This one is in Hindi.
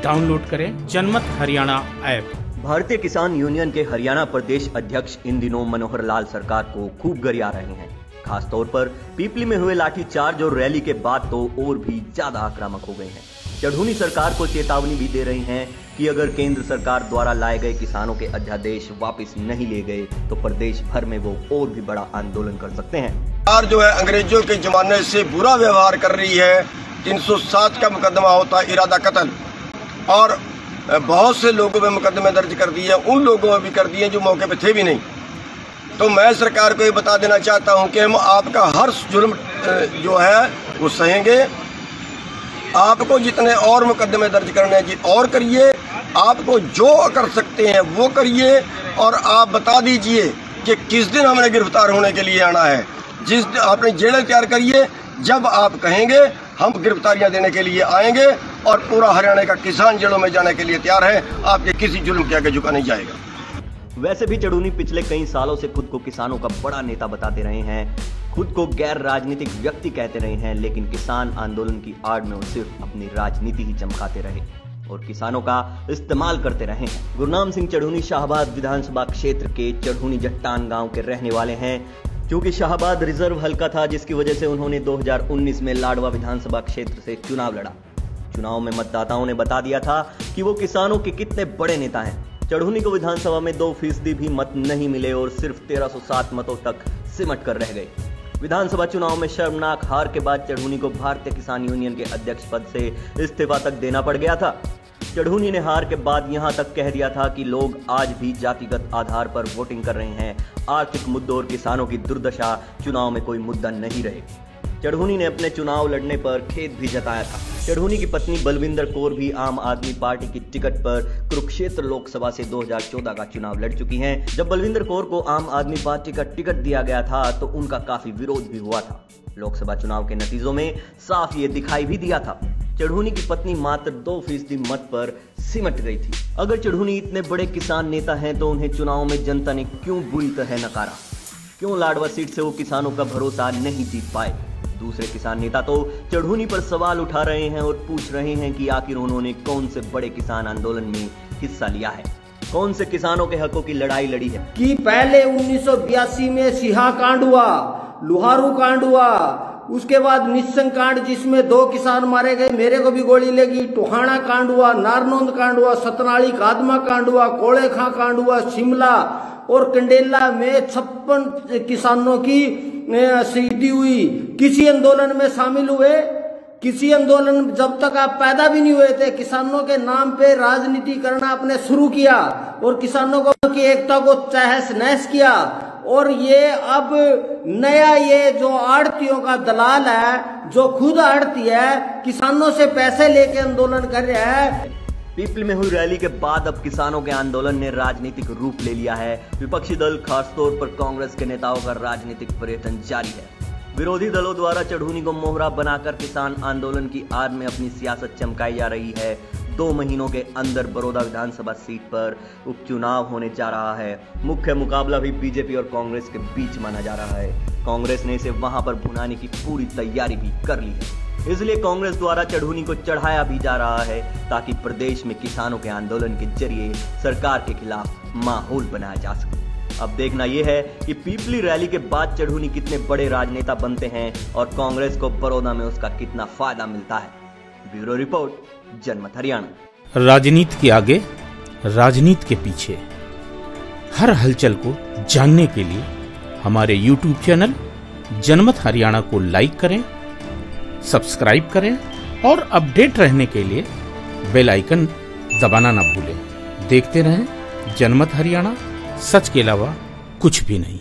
डाउनलोड करें जनमत हरियाणा ऐप। भारतीय किसान यूनियन के हरियाणा प्रदेश अध्यक्ष इन दिनों मनोहर लाल सरकार को खूब गरिया रहे हैं। खासतौर पर पीपली में हुए लाठीचार्ज और रैली के बाद तो और भी ज्यादा आक्रामक हो गए हैं। चढ़ूनी सरकार को चेतावनी भी दे रहे हैं कि अगर केंद्र सरकार द्वारा लाए गए किसानों के अध्यादेश वापस नहीं ले गए तो प्रदेश भर में वो और भी बड़ा आंदोलन कर सकते हैं। सरकार जो है अंग्रेजों के जमाने से बुरा व्यवहार कर रही है। 307 का मुकदमा होता है इरादा कत्ल, और बहुत से लोगों पे मुकदमे दर्ज कर दिए, उन लोगों में भी कर दिए जो मौके पे थे भी नहीं। तो मैं सरकार को ये बता देना चाहता हूं कि हम आपका हर जुल्म जो है वो सहेंगे। आपको जितने और मुकदमे दर्ज करने हैं और करिए, आपको जो कर सकते हैं वो करिए, और आप बता दीजिए कि किस दिन हमने गिरफ्तार होने के लिए आना है। जिस आपने जेलें तैयार करिए, जब आप कहेंगे हम गिरफ्तारियां देने के लिए आएंगे, और पूरा हरियाणा का किसान जेलों में जाने के लिए तैयार है। आपके किसी जुल्म के आगे झुका नहीं जाएगा। वैसे भी चढ़ूनी पिछले कई सालों से खुद को किसानों का बड़ा नेता बताते रहे हैं, खुद को गैर राजनीतिक व्यक्ति कहते रहे हैं, लेकिन किसान आंदोलन की आड़ में वो सिर्फ अपनी राजनीति ही चमकाते रहे और किसानों का इस्तेमाल करते रहे हैं। गुरनाम सिंह चढ़ूनी शाहबाद विधानसभा क्षेत्र के चढ़ूनी जट्टान गांव के रहने वाले हैं। क्योंकि शाहबाद रिजर्व हल्का था, जिसकी वजह से उन्होंने 2019 में लाडवा विधानसभा क्षेत्र से चुनाव लड़ा। चुनाव में मतदाताओं ने बता दिया था कि वो किसानों के कितने बड़े नेता हैं। चढ़ूनी को विधानसभा में 2% भी मत नहीं मिले और सिर्फ 1307 मतों तक सिमट कर रह गए। विधानसभा चुनाव में शर्मनाक हार के बाद चढ़ूनी को भारतीय किसान यूनियन के अध्यक्ष पद से इस्तीफा तक देना पड़ गया था। चढ़ूनी ने हार के बाद यहां तक कह दिया था कि लोग आज भी जातिगत आधार पर वोटिंग कर रहे हैं। आर्थिक मुद्दों और किसानों की दुर्दशा चुनाव में कोई मुद्दा नहीं रहे। चढ़ूनी ने अपने चुनाव लड़ने पर खेद भी जताया था। चढ़ूनी की पत्नी बलविंदर कौर भी आम आदमी पार्टी की टिकट पर कुरुक्षेत्र लोकसभा से 2014 का चुनाव लड़ चुकी हैं। जब बलविंदर कौर को आम आदमी पार्टी का टिकट दिया गया था तो उनका काफी विरोध भी हुआ था। लोकसभा चुनाव के नतीजों में साफ ये दिखाई भी दिया था। चढ़ूनी की पत्नी मात्र 2% मत पर सिमट गई थी। अगर चढ़ूनी इतने बड़े किसान नेता हैं तो उन्हें चुनाव में जनता ने क्यों बुरी तरह नकारा? क्यों लाडवा सीट से वो किसानों का भरोसा नहीं जीत पाए? दूसरे किसान नेता तो चढ़ूनी पर सवाल उठा रहे हैं और पूछ रहे हैं कि आखिर उन्होंने कौन से बड़े किसान आंदोलन में हिस्सा लिया है, कौन से किसानों के हकों की लड़ाई लड़ी है। कि पहले 1982 में सिहा कांड हुआ, लुहारू कांड हुआ, उसके बाद निस्संग कांड जिसमें 2 किसान मारे गए, मेरे को भी गोली लगी, टोहाना कांड हुआ, नारनौंद कांड हुआ, सतनाली कादमा कांड हुआ, कोड़े खां कांड हुआ, शिमला और कंडेला में 56 किसानों की शहीदी हुई। किसी आंदोलन में शामिल हुए? किसी आंदोलन जब तक आप पैदा भी नहीं हुए थे, किसानों के नाम पे राजनीति करना आपने शुरू किया और किसानों को की एकता को तहस नहस किया। और ये अब नया ये जो आड़तियों का दलाल है, जो खुद आड़ती है, किसानों से पैसे लेके आंदोलन कर रहा है। पीपल में हुई रैली के बाद अब किसानों के आंदोलन ने राजनीतिक रूप ले लिया है। विपक्षी दल खासतौर पर कांग्रेस के नेताओं का राजनीतिक पर्यटन जारी है। विरोधी दलों द्वारा चढ़ूनी को मोहरा बनाकर किसान आंदोलन की आड़ में अपनी सियासत चमकाई जा रही है। 2 महीनों के अंदर बड़ौदा विधानसभा सीट पर उपचुनाव होने जा रहा है। मुख्य मुकाबला भी बीजेपी और कांग्रेस के बीच माना जा रहा है। कांग्रेस ने इसे वहां पर भुनाने की पूरी तैयारी भी कर ली है। इसलिए कांग्रेस द्वारा चढ़ूनी को चढ़ाया भी जा रहा है ताकि प्रदेश में किसानों के आंदोलन के जरिए सरकार के खिलाफ माहौल बनाया जा सके। अब देखना यह है कि पीपली रैली के बाद चढ़ूनी कितने बड़े राजनेता बनते हैं और कांग्रेस को बड़ौदा में उसका कितना फायदा मिलता है। ब्यूरो रिपोर्ट, जनमत हरियाणा। राजनीति के आगे, राजनीति के पीछे, हर हलचल को जानने के लिए हमारे YouTube चैनल जनमत हरियाणा को लाइक करें, सब्सक्राइब करें और अपडेट रहने के लिए बेल आइकन दबाना ना भूलें। देखते रहें जनमत हरियाणा, सच के अलावा कुछ भी नहीं।